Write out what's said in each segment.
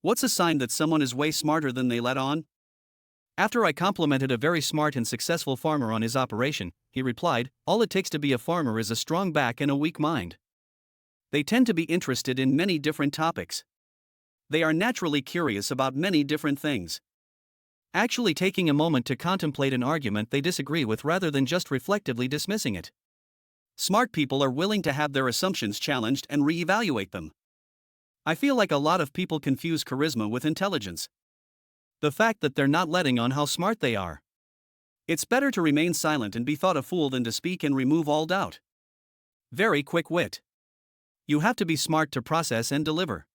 What's a sign that someone is way smarter than they let on? After I complimented a very smart and successful farmer on his operation, he replied, "All it takes to be a farmer is a strong back and a weak mind." They tend to be interested in many different topics. They are naturally curious about many different things. Actually taking a moment to contemplate an argument they disagree with rather than just reflectively dismissing it. Smart people are willing to have their assumptions challenged and re-evaluate them. I feel like a lot of people confuse charisma with intelligence. The fact that they're not letting on how smart they are. It's better to remain silent and be thought a fool than to speak and remove all doubt. Very quick wit. You have to be smart to process and deliver.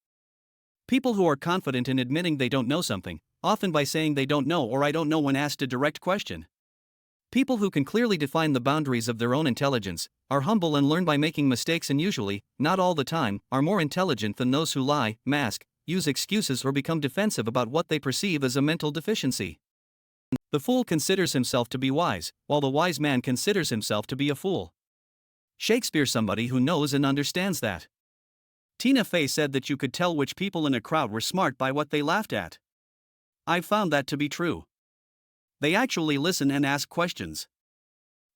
People who are confident in admitting they don't know something, often by saying they don't know or I don't know when asked a direct question. People who can clearly define the boundaries of their own intelligence, are humble and learn by making mistakes and usually, not all the time, are more intelligent than those who lie, mask, use excuses or become defensive about what they perceive as a mental deficiency. The fool considers himself to be wise, while the wise man considers himself to be a fool. Shakespeare's somebody who knows and understands that. Tina Fey said that you could tell which people in a crowd were smart by what they laughed at. I've found that to be true. They actually listen and ask questions.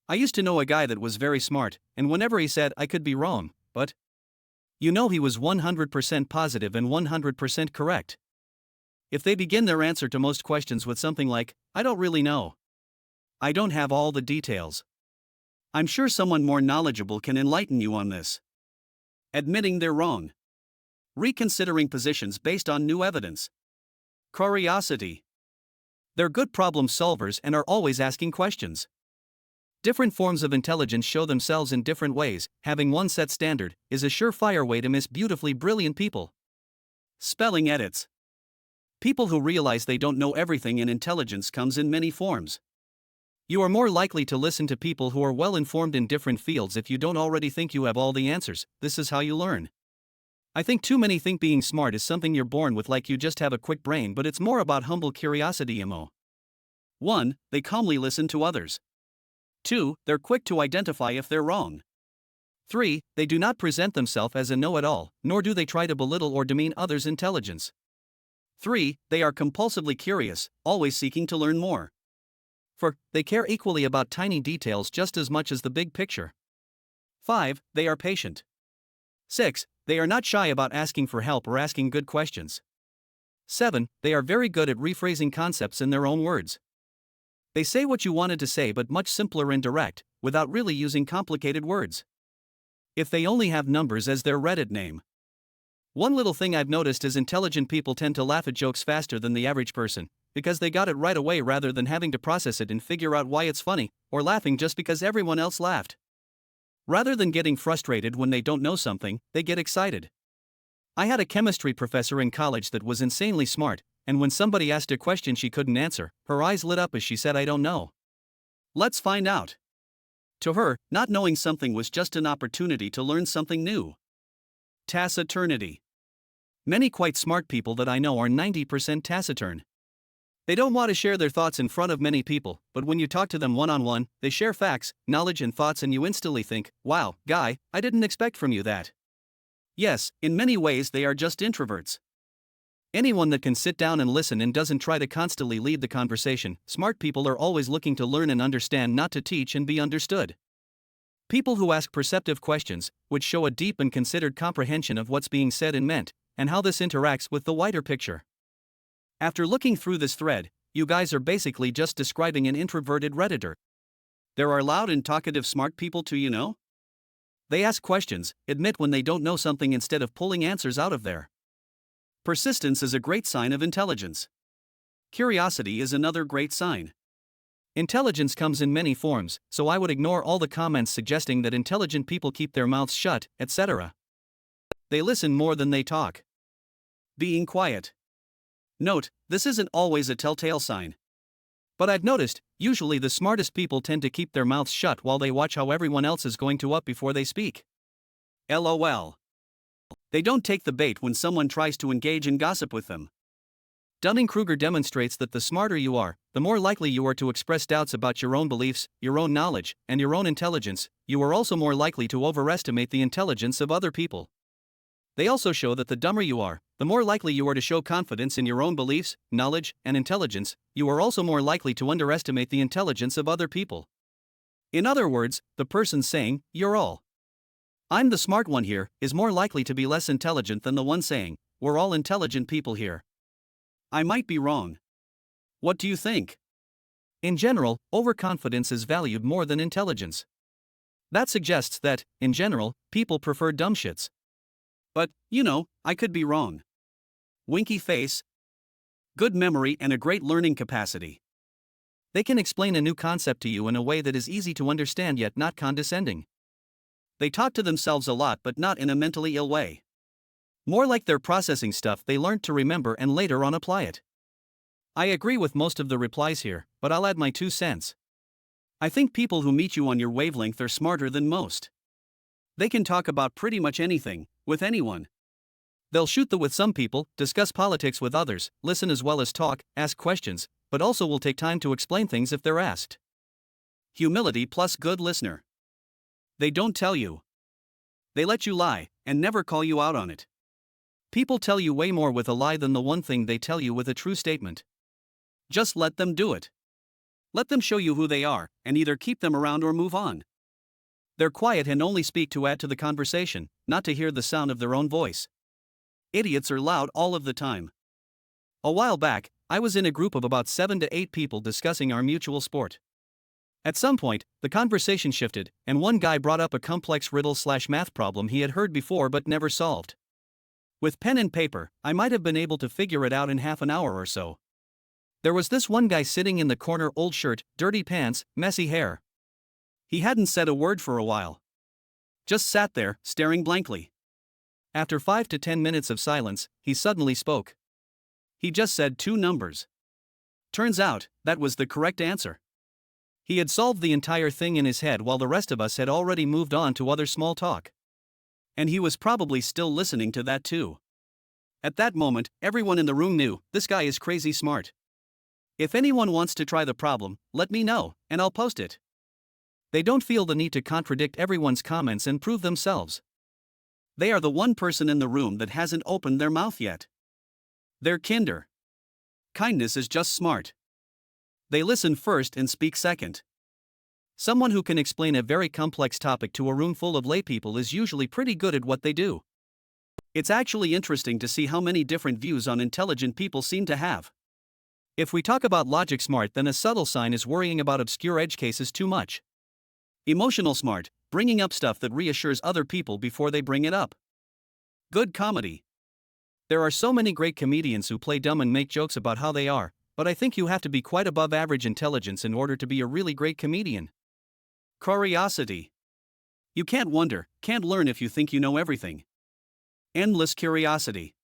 I used to know a guy that was very smart, and whenever he said I could be wrong, but he was 100% positive and 100% correct. If they begin their answer to most questions with something like, I don't really know. I don't have all the details. I'm sure someone more knowledgeable can enlighten you on this. Admitting they're wrong. Reconsidering positions based on new evidence. Curiosity. They're good problem solvers and are always asking questions. Different forms of intelligence show themselves in different ways. Having one set standard is a surefire way to miss beautifully brilliant people. Spelling edits. People who realize they don't know everything, and intelligence comes in many forms. You are more likely to listen to people who are well informed in different fields if you don't already think you have all the answers. This is how you learn. I think too many think being smart is something you're born with, like you just have a quick brain, but it's more about humble curiosity. 1. They calmly listen to others. 2. They're quick to identify if they're wrong. 3. They do not present themselves as a know-it-all, nor do they try to belittle or demean others' intelligence. 3. They are compulsively curious, always seeking to learn more. 4. They care equally about tiny details just as much as the big picture. 5. They are patient. 6. They are not shy about asking for help or asking good questions. 7. They are very good at rephrasing concepts in their own words. They say what you wanted to say, but much simpler and direct, without really using complicated words. If they only have numbers as their Reddit name. One little thing I've noticed is intelligent people tend to laugh at jokes faster than the average person, because they got it right away rather than having to process it and figure out why it's funny, or laughing just because everyone else laughed. Rather than getting frustrated when they don't know something, they get excited. I had a chemistry professor in college that was insanely smart, and when somebody asked a question she couldn't answer, her eyes lit up as she said, "I don't know. Let's find out." To her, not knowing something was just an opportunity to learn something new. Taciturnity. Many quite smart people that I know are 90% taciturn. They don't want to share their thoughts in front of many people, but when you talk to them one-on-one, they share facts, knowledge and thoughts, and you instantly think, wow, guy, I didn't expect from you that. Yes, in many ways they are just introverts. Anyone that can sit down and listen and doesn't try to constantly lead the conversation. Smart people are always looking to learn and understand, not to teach and be understood. People who ask perceptive questions, which show a deep and considered comprehension of what's being said and meant, and how this interacts with the wider picture. After looking through this thread, you guys are basically just describing an introverted Redditor. There are loud and talkative smart people too. They ask questions, admit when they don't know something instead of pulling answers out of there. Persistence is a great sign of intelligence. Curiosity is another great sign. Intelligence comes in many forms, so I would ignore all the comments suggesting that intelligent people keep their mouths shut, etc. They listen more than they talk. Being quiet. Note, this isn't always a telltale sign. But I've noticed, usually the smartest people tend to keep their mouths shut while they watch how everyone else is going to up before they speak. LOL. They don't take the bait when someone tries to engage in gossip with them. Dunning-Kruger demonstrates that the smarter you are, the more likely you are to express doubts about your own beliefs, your own knowledge, and your own intelligence. You are also more likely to overestimate the intelligence of other people. They also show that the dumber you are, the more likely you are to show confidence in your own beliefs, knowledge, and intelligence. You are also more likely to underestimate the intelligence of other people. In other words, the person saying, "You're all I'm the smart one here," is more likely to be less intelligent than the one saying, "We're all intelligent people here." I might be wrong. What do you think? In general, overconfidence is valued more than intelligence. That suggests that, in general, people prefer dumb shits. But, I could be wrong. Winky face, good memory, and a great learning capacity. They can explain a new concept to you in a way that is easy to understand yet not condescending. They talk to themselves a lot but not in a mentally ill way. More like they're processing stuff they learned to remember and later on apply it. I agree with most of the replies here, but I'll add my 2 cents. I think people who meet you on your wavelength are smarter than most. They can talk about pretty much anything, with anyone. They'll shoot the with some people, discuss politics with others, listen as well as talk, ask questions, but also will take time to explain things if they're asked. Humility plus good listener. They don't tell you. They let you lie, and never call you out on it. People tell you way more with a lie than the one thing they tell you with a true statement. Just let them do it. Let them show you who they are, and either keep them around or move on. They're quiet and only speak to add to the conversation, not to hear the sound of their own voice. Idiots are loud all of the time. A while back, I was in a group of about 7 to 8 people discussing our mutual sport. At some point, the conversation shifted, and one guy brought up a complex riddle/math problem he had heard before but never solved. With pen and paper, I might have been able to figure it out in half an hour or so. There was this one guy sitting in the corner, old shirt, dirty pants, messy hair. He hadn't said a word for a while. Just sat there, staring blankly. After 5 to 10 minutes of silence, he suddenly spoke. He just said 2 numbers. Turns out, that was the correct answer. He had solved the entire thing in his head while the rest of us had already moved on to other small talk. And he was probably still listening to that too. At that moment, everyone in the room knew, this guy is crazy smart. If anyone wants to try the problem, let me know, and I'll post it. They don't feel the need to contradict everyone's comments and prove themselves. They are the one person in the room that hasn't opened their mouth yet. They're kinder. Kindness is just smart. They listen first and speak second. Someone who can explain a very complex topic to a room full of laypeople is usually pretty good at what they do. It's actually interesting to see how many different views on intelligent people seem to have. If we talk about logic smart, then a subtle sign is worrying about obscure edge cases too much. Emotional smart, bringing up stuff that reassures other people before they bring it up. Good comedy. There are so many great comedians who play dumb and make jokes about how they are, but I think you have to be quite above average intelligence in order to be a really great comedian. Curiosity. You can't wonder, can't learn if you think you know everything. Endless curiosity.